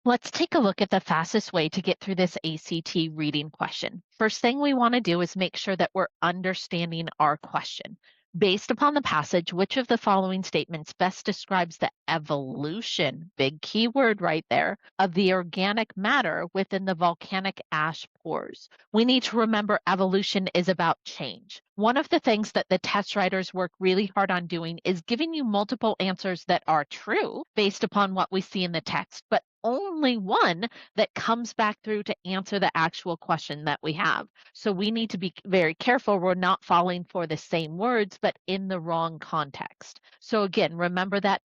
Let's take a look at the fastest way to get through this ACT reading question. First thing we want to do is make sure that we're understanding our question. Based upon the passage, which of the following statements best describes the evolution, big keyword right there, of the organic matter within the volcanic ash pores? We need to remember evolution is about change. One of the things that the test writers work really hard on doing is giving you multiple answers that are true based upon what we see in the text, but only one that comes back through to answer the actual question that we have. So we need to be very careful we're not falling for the same words, but in the wrong context. So again, remember that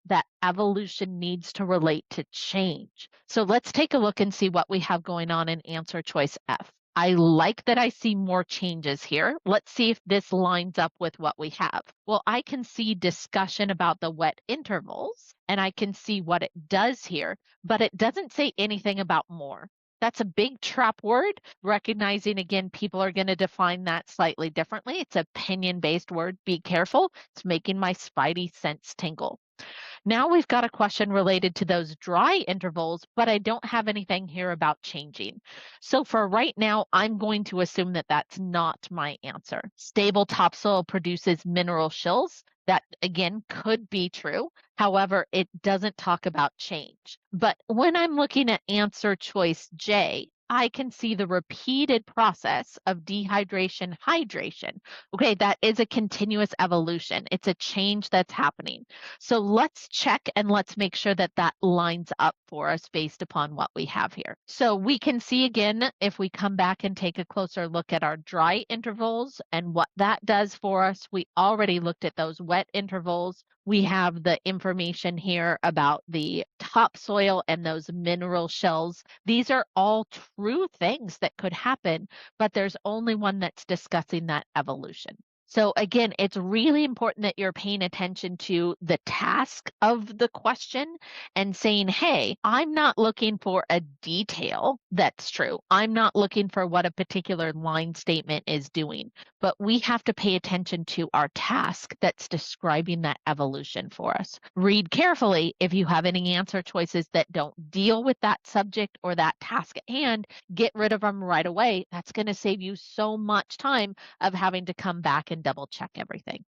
evolution needs to relate to change. So let's take a look and see what we have going on in answer choice F. I like that I see more changes here. Let's see if this lines up with what we have. Well, I can see discussion about the wet intervals, and I can see what it does here, but it doesn't say anything about more. That's a big trap word, recognizing again, people are going to define that slightly differently. It's opinion based word. Be careful. It's making my spidey sense tingle. Now we've got a question related to those dry intervals, but I don't have anything here about changing. So for right now, I'm going to assume that that's not my answer. Stable topsoil produces mineral shills. That again could be true. However, it doesn't talk about change. But when I'm looking at answer choice J, I can see the repeated process of dehydration, hydration. Okay, that is a continuous evolution. It's a change that's happening. So let's check and let's make sure that that lines up for us based upon what we have here. So we can see again, if we come back and take a closer look at our dry intervals and what that does for us, we already looked at those wet intervals. We have the information here about the topsoil and those mineral shells. These are all true things that could happen, but there's only one that's discussing that evolution. So again, it's really important that you're paying attention to the task of the question and saying, hey, I'm not looking for a detail that's true. I'm not looking for what a particular line statement is doing, but we have to pay attention to our task that's describing that evolution for us. Read carefully if you have any answer choices that don't deal with that subject or that task at hand, get rid of them right away. That's going to save you so much time of having to come back and double check everything.